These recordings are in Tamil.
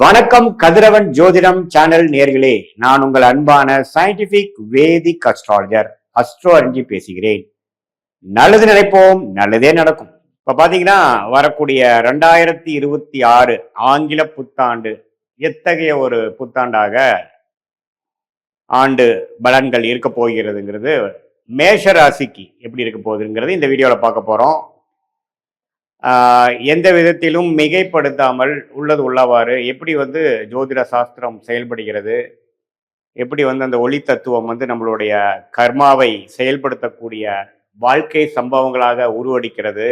வணக்கம் கதிரவன் ஜோதிடம் சேனல் நேர்களே, நான் உங்கள் அன்பான சயின்டிபிக் வேதிக் அஸ்ட்ராலஜர் அஸ்ட்ரோ அறிஞ்சி பேசுகிறேன். நல்லது நினைப்போம், நல்லதே நடக்கும். இப்ப பாத்தீங்கன்னா வரக்கூடிய 2026 ஆங்கில புத்தாண்டு எத்தகைய ஒரு புத்தாண்டாக ஆண்டு பலன்கள் இருக்க போகிறதுங்கிறது, மேஷ ராசிக்கு எப்படி இருக்க போகுதுங்கிறது இந்த வீடியோல பார்க்க போறோம். எந்த விதத்திலும் மிகைப்படுத்தாமல் உள்ளது உள்ளவாறு எப்படி ஜோதிட சாஸ்திரம் செயல்படுகிறது, எப்படி அந்த ஒளி தத்துவம் நம்மளுடைய கர்மாவை செயல்படுத்தக்கூடிய வாழ்க்கை சம்பவங்களாக உருவடிக்கிறது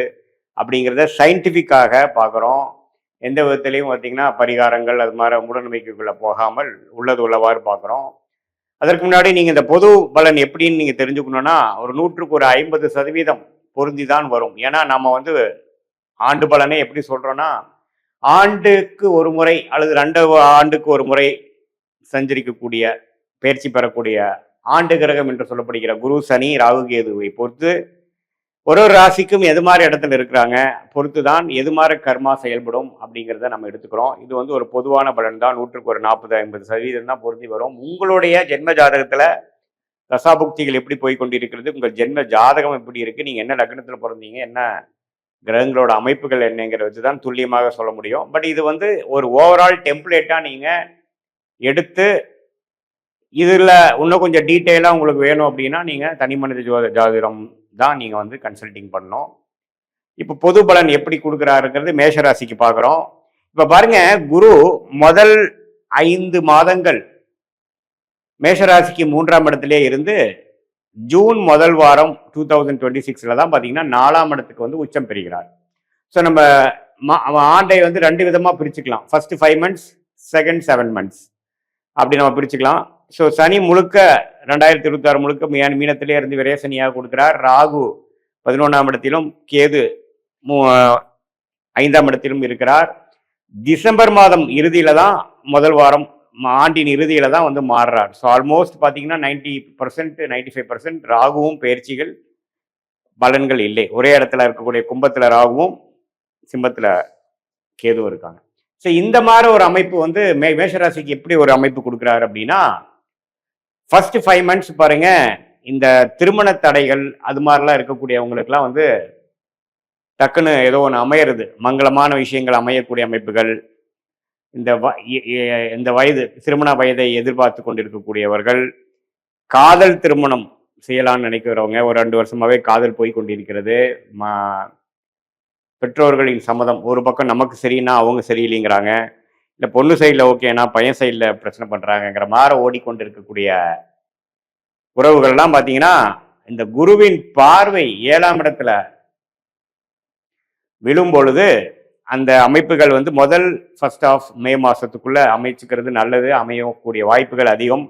அப்படிங்கிறத சயின்டிஃபிக்காக பார்க்குறோம். எந்த விதத்திலையும் பார்த்தீங்கன்னா பரிகாரங்கள் அது மாதிரி மூடநம்பிக்கைக்குள்ளே போகாமல் உள்ளது உள்ளவாறு பார்க்குறோம். அதற்கு முன்னாடி நீங்கள் இந்த பொது பலன் எப்படின்னு நீங்கள் தெரிஞ்சுக்கணுன்னா ஒரு 100க்கு ஒரு 50% பொருந்தி தான் வரும். ஏன்னா நம்ம ஆண்டு பலனை எப்படி சொல்றோம்னா, ஆண்டுக்கு ஒரு முறை அல்லது 2 ஆண்டுக்கு ஒரு முறை சஞ்சரிக்கக்கூடிய பயிற்சி பெறக்கூடிய ஆண்டு கிரகம் என்று சொல்லப்படுகிற குரு சனி ராகு கேதுவை பொறுத்து ஒரு ராசிக்கும் எது மாதிரி இடத்துல இருக்கிறாங்க பொறுத்து தான் எது மாதிரி கர்மா செயல்படும் அப்படிங்கிறத நம்ம எடுத்துக்கிறோம். இது ஒரு பொதுவான பலன் தான். 100க்கு ஒரு 40-50% தான் பொருந்தி வரும். உங்களுடைய ஜென்ம ஜாதகத்துல தசாபுக்திகள் எப்படி போய் கொண்டிருக்கிறது, உங்கள் ஜென்ம ஜாதகம் எப்படி இருக்கு, நீங்க என்ன லக்னத்துல பிறந்தீங்க, என்ன கிரகங்களோட அமைப்புகள் என்னங்கிறத வச்சு தான் துல்லியமாக சொல்ல முடியும். பட் இது ஒரு ஓவரால் டெம்ப்ளேட்டாக நீங்கள் எடுத்து இதில் இன்னும் கொஞ்சம் டீட்டெயிலாக உங்களுக்கு வேணும் அப்படின்னா நீங்கள் தனி மனித ஜாதிடம் தான் நீங்கள் கன்சல்டிங் பண்ணணும். இப்போ பொது பலன் எப்படி கொடுக்குறாருங்கிறது மேஷராசிக்கு பார்க்குறோம். இப்போ பாருங்க, குரு முதல் 5 மாதங்கள் மேஷராசிக்கு 3ஆம் இடத்திலே இருந்து ஜூன் முதல் வாரம் 2026 தான் பார்த்தீங்கன்னா 4ஆம் இடத்துக்கு உச்சம் பெறுகிறார். ஸோ நம்ம ஆண்டை 2 விதமாக பிரிச்சுக்கலாம். ஃபர்ஸ்ட் 5 months, செகண்ட் 7 months அப்படி நம்ம பிரிச்சுக்கலாம். ஸோ சனி முழுக்க 2026 முழுக்க மீனத்திலே இருந்து விரைய சனியாக கொடுக்கிறார். ராகு 11ஆம் இடத்திலும் கேது 5ஆம் இடத்திலும் இருக்கிறார். டிசம்பர் மாதம் இறுதியில தான் முதல் வாரம் ஆண்டின் இறுதியில தான் மாறுறார். ஸோ ஆல்மோஸ்ட் பார்த்தீங்கன்னா 90% 95% ராகுவும் பயிற்சிகள் பலன்கள் இல்லை. ஒரே இடத்துல இருக்கக்கூடிய கும்பத்தில் ராகுவும் சிம்மத்தில் கேதுவும் இருக்காங்க. ஸோ இந்த மாதிரி ஒரு அமைப்பு மேஷராசிக்கு எப்படி ஒரு அமைப்பு கொடுக்குறாரு அப்படின்னா, ஃபர்ஸ்ட் 5 months பாருங்க, இந்த திருமண தடைகள் அது மாதிரிலாம் இருக்கக்கூடியவங்களுக்குலாம் டக்குன்னு ஏதோ ஒன்று அமையிறது, மங்களமான விஷயங்கள் அமையக்கூடிய அமைப்புகள். இந்த வயது திருமண வயதை எதிர்பார்த்து கொண்டிருக்கக்கூடியவர்கள், காதல் திருமணம் செய்யலாம்னு நினைக்கிறவங்க, ஒரு 2 வருஷமாவே காதல் போய் கொண்டிருக்கிறது, பெற்றோர்களின் சம்மதம் ஒரு பக்கம் நமக்கு சரின்னா அவங்க சரியில்லைங்கிறாங்க, இல்லை பொண்ணு சைடில் ஓகேனா பையன் சைடில் பிரச்சனை பண்ணுறாங்கங்கிற மாதிரி ஓடிக்கொண்டிருக்கக்கூடிய உறவுகள்லாம் பார்த்தீங்கன்னா இந்த குருவின் பார்வை 7ஆம் இடத்துல விழும் பொழுது அந்த அமைப்புகள் முதல் ஃபர்ஸ்ட் ஆஃப் மே மாசத்துக்குள்ள அமைச்சுக்கிறது நல்லது. அமையக்கூடிய வாய்ப்புகள் அதிகம்.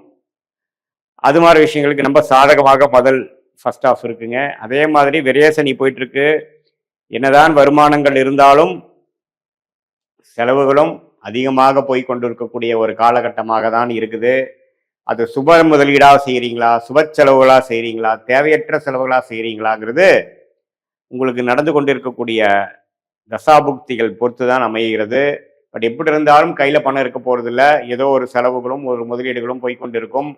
அது மாதிரி விஷயங்களுக்கு நம்ம சாதகமாக முதல் ஃபர்ஸ்ட் ஆஃப் இருக்குங்க. அதே மாதிரி விரயசனி போயிட்டு இருக்கு. என்னதான் வருமானங்கள் இருந்தாலும் செலவுகளும் அதிகமாக போய் கொண்டிருக்கக்கூடிய ஒரு காலகட்டமாக தான் இருக்குது. அது சுப முதலீடாக செய்கிறீங்களா, சுப செலவுகளாக செய்கிறீங்களா, தேவையற்ற செலவுகளாக செய்கிறீங்களாங்கிறது உங்களுக்கு நடந்து கொண்டிருக்கக்கூடிய தசாபுக்திகள் பொறுத்து தான் அமைகிறது. பட் எப்படி இருந்தாலும் கையில் பணம் இருக்க போகிறதில்ல. ஏதோ ஒரு செலவுகளும் ஒரு முதலீடுகளும் போய்கொண்டிருக்கும்.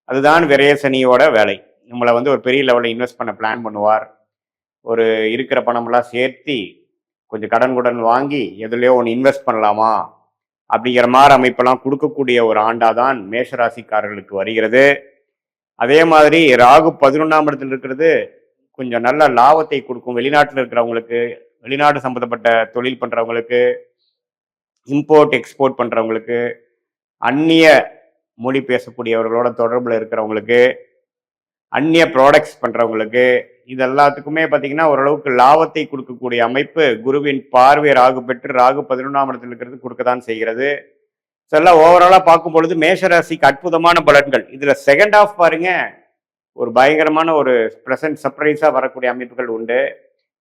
அதுதான் விரயசனியோட வேலை. நம்மளை ஒரு பெரிய லெவலில் இன்வெஸ்ட் பண்ண பிளான் பண்ணுவார். ஒரு இருக்கிற பணமெல்லாம் சேர்த்தி கொஞ்சம் கடன் வாங்கி எதுலையோ ஒன்று இன்வெஸ்ட் பண்ணலாமா அப்படிங்கிற மாதிரி அமைப்பெல்லாம் கொடுக்கக்கூடிய ஒரு ஆண்டாக தான் மேஷராசிக்காரர்களுக்கு வருகிறது. அதே மாதிரி ராகு 11ஆம் இடத்தில் இருக்கிறது கொஞ்சம் நல்ல லாபத்தை கொடுக்கும். வெளிநாட்டில் இருக்கிறவங்களுக்கு, வெளிநாடு சம்மந்தப்பட்ட தொழில் பண்ணுறவங்களுக்கு, இம்போர்ட் எக்ஸ்போர்ட் பண்ணுறவங்களுக்கு, அந்நிய மொழி பேசக்கூடியவர்களோட தொடர்பில் இருக்கிறவங்களுக்கு, அந்நிய ப்ராடக்ட்ஸ் பண்ணுறவங்களுக்கு, இது எல்லாத்துக்குமே பார்த்தீங்கன்னா ஓரளவுக்கு லாபத்தை கொடுக்கக்கூடிய அமைப்பு குருவின் பார்வை ராகு பெற்று ராகு 11ஆம் இடத்தில் இருக்கிறது கொடுக்க தான் செய்கிறது. ஸோ எல்லாம் ஓவராலாக பார்க்கும் பொழுது மேஷராசிக்கு அற்புதமான பலன்கள். இதில் செகண்ட் ஆஃப் பாருங்க, ஒரு பயங்கரமான ஒரு ப்ரெசன்ட் சர்ப்ரைஸாக வரக்கூடிய அமைப்புகள் உண்டு.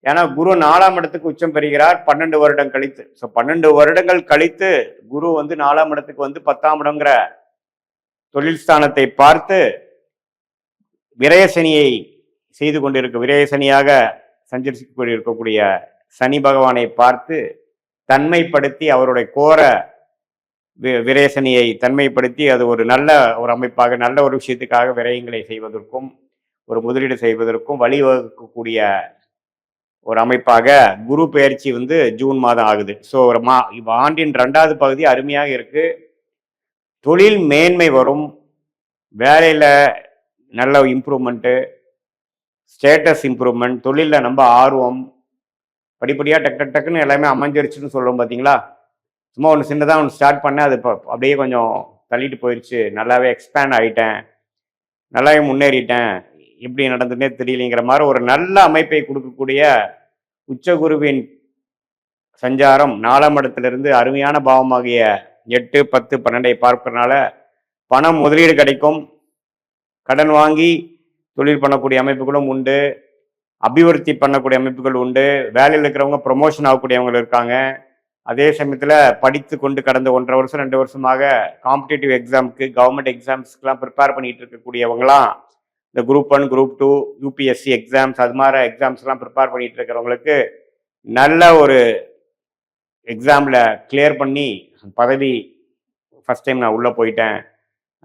ஏன்னா குரு 4ஆம் இடத்துக்கு உச்சம் பெறுகிறார் 12 வருடம் கழித்து. ஸோ 12 வருடங்கள் கழித்து குரு 4ஆம் இடத்துக்கு 10ஆம் இடங்கிற தொழில் ஸ்தானத்தை பார்த்து விரயசனியை செய்து விரயசனியாக சஞ்சரித்து கொண்டிருக்கக்கூடிய சனி பகவானை பார்த்து தன்மைப்படுத்தி அவருடைய கோர விரயசனியை தன்மைப்படுத்தி அது ஒரு நல்ல ஒரு அமைப்பாக நல்ல ஒரு விஷயத்துக்காக விரயங்களை செய்வதற்கும் ஒரு முதலீடு செய்வதற்கும் வழிவகுக்கக்கூடிய ஒரு அமைப்பாக குரு பெயர்ச்சி வந்து ஜூன் மாதம் ஆகுது. ஸோ ஒரு ஆண்டின் 2வது பகுதி அருமையாக இருக்கு. தொழில் மேன்மை வரும், வேலையில் நல்ல இம்ப்ரூவ்மெண்ட்டு, ஸ்டேட்டஸ் இம்ப்ரூவ்மெண்ட், தொழிலில் நம்ம ஆர்வம், படிப்படியாக டக்கு டக்கு டக்குன்னு எல்லாமே அமைஞ்சிருச்சுன்னு சொல்கிறோம் பார்த்தீங்களா. சும்மா ஒன்று சின்னதாக ஒன்று ஸ்டார்ட் பண்ணேன், அது இப்போ அப்படியே கொஞ்சம் தள்ளிட்டு போயிடுச்சு, நல்லாவே எக்ஸ்பேண்ட் ஆகிட்டேன், நல்லாவே முன்னேறிட்டேன், எப்படி நடந்துன்னே தெரியலைங்கிற மாதிரி ஒரு நல்ல அமைப்பை கொடுக்கக்கூடிய உச்சகுருவின் சஞ்சாரம் 4ஆம் இடத்திலிருந்து அருமையான பாவமாகிய 8, 10, 12 பார்க்கறனால பணம் முதலீடு கிடைக்கும், கடன் வாங்கி தொழில் பண்ணக்கூடிய அமைப்புகளும் உண்டு, அபிவிருத்தி பண்ணக்கூடிய அமைப்புகள் உண்டு, வேலையில் இருக்கிறவங்க ப்ரொமோஷன் ஆகக்கூடியவங்க இருக்காங்க. அதே சமயத்தில் படித்து கொண்டு கடந்த 1.5 வருஷம் 2 வருஷமாக காம்படிட்டிவ் எக்ஸாமுக்கு கவர்மெண்ட் எக்ஸாம்ஸ்க்கெலாம் ப்ரிப்பேர் பண்ணிட்டு இருக்கக்கூடியவங்களாம் இந்த குரூப் 1 குரூப் 2 யூபிஎஸ்சி எக்ஸாம்ஸ் அது மாதிரி எக்ஸாம்ஸ்லாம் ப்ரிப்பேர் பண்ணிட்டு இருக்கிறவங்களுக்கு நல்ல ஒரு எக்ஸாமில் கிளியர் பண்ணி பதவி ஃபஸ்ட் டைம் நான் உள்ளே போயிட்டேன்,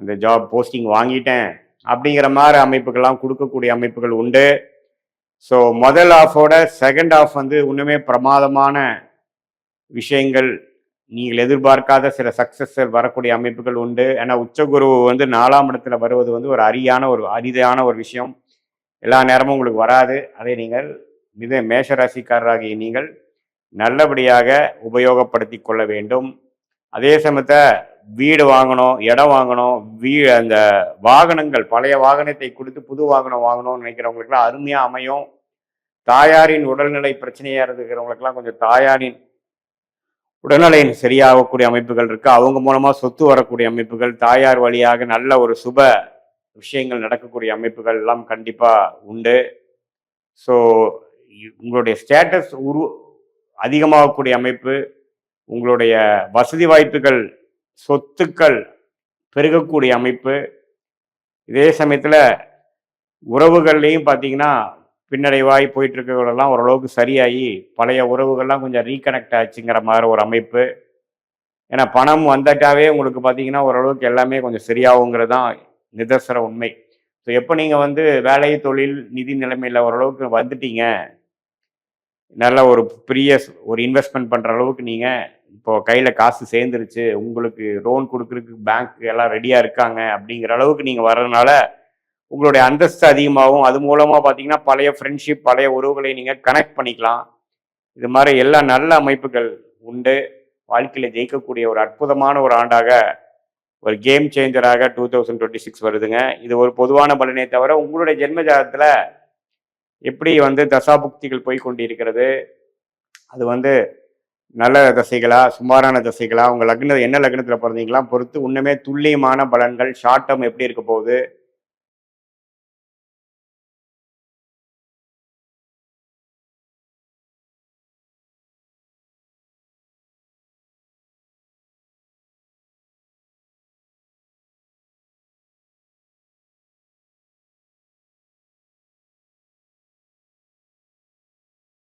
அந்த ஜாப் போஸ்டிங் வாங்கிட்டேன் அப்படிங்கிற மாதிரி அமைப்புகள்லாம் கொடுக்கக்கூடிய அமைப்புகள் உண்டு. ஸோ முதல் ஆஃபோட செகண்ட் ஆஃப் வந்து இன்னுமே பிரமாதமான விஷயங்கள், நீங்கள் எதிர்பார்க்காத சில சக்ஸஸ் வரக்கூடிய அமைப்புகள் உண்டு. ஏன்னா உச்சகுரு வந்து 4ஆம் இடத்துல வருவது வந்து ஒரு அரிதான ஒரு விஷயம், எல்லா நேரமும் உங்களுக்கு வராது. அதை நீங்கள் மேஷ ராசிக்காரராகிய நீங்கள் நல்லபடியாக உபயோகப்படுத்தி கொள்ள வேண்டும். அதே சமயத்தை வீடு வாங்கணும், இடம் வாங்கணும், அந்த வாகனங்கள் பழைய வாகனத்தை கொடுத்து புது வாகனம் வாங்கணும்னு நினைக்கிறவங்களுக்குலாம் அருமையாக அமையும். தாயாரின் உடல்நிலை பிரச்சனையாக இருக்கிறவங்களுக்கெல்லாம் கொஞ்சம் தாயாரின் உடல்நிலை சரியாகக்கூடிய அமைப்புகள் இருக்கு, அவங்க மூலமா சொத்து வரக்கூடிய அமைப்புகள், தாயார் வழியாக நல்ல ஒரு சுப விஷயங்கள் நடக்கக்கூடிய அமைப்புகள் எல்லாம் கண்டிப்பா உண்டு. ஸோ உங்களுடைய ஸ்டேட்டஸ் அதிகமாகக்கூடிய அமைப்பு, உங்களுடைய வசதி வாய்ப்புகள் சொத்துக்கள் பெருகக்கூடிய அமைப்பு. இதே சமயத்தில் உறவுகள்லையும் பார்த்தீங்கன்னா பின்னடைவாய் போயிட்டு இருக்கிறவங்களெல்லாம் ஓரளவுக்கு சரியாகி பழைய உறவுகள்லாம் கொஞ்சம் ரீகனெக்ட் ஆச்சுங்கிற மாதிரி ஒரு அமைப்பு. ஏன்னா பணம் வந்துட்டாவே உங்களுக்கு பார்த்தீங்கன்னா ஓரளவுக்கு எல்லாமே கொஞ்சம் சரியாகுங்கிறது தான் நிதர்சன உண்மை. ஸோ எப்போ நீங்கள் வந்து வேலை தொழில் நிதி நிலைமையில் ஓரளவுக்கு வந்துட்டீங்க, நல்ல ஒரு பெரிய ஒரு இன்வெஸ்ட்மெண்ட் பண்ணுற அளவுக்கு நீங்கள் இப்போ கையில் காசு சேர்ந்துருச்சு, உங்களுக்கு லோன் கொடுக்குறதுக்கு பேங்க் எல்லாம் ரெடியாக இருக்காங்க அப்படிங்கிற அளவுக்கு நீங்கள் வர்றதுனால உங்களுடைய அந்தஸ்து அதிகமாகும். அது மூலமாக பார்த்தீங்கன்னா பழைய ஃப்ரெண்ட்ஷிப் பழைய உறவுகளை நீங்கள் கனெக்ட் பண்ணிக்கலாம். இது மாதிரி எல்லா நல்ல அமைப்புகள் உண்டு. வாழ்க்கையில் ஜெயிக்கக்கூடிய ஒரு அற்புதமான ஒரு ஆண்டாக, ஒரு கேம் சேஞ்சராக 2026 வருதுங்க. இது ஒரு பொதுவான பலனே தவிர உங்களுடைய ஜென்ம ஜாதகத்தில் எப்படி வந்து தசாபுக்திகள் போய் கொண்டிருக்கிறது, அது வந்து நல்ல தசைகளா சுமாரான தசைகளா, உங்கள் லக்னம் என்ன லக்னத்தில் பிறந்தீங்களா பொறுத்து இன்னுமே துல்லியமான பலன்கள் ஷார்ட் டேர்ம் எப்படி இருக்க போகுது,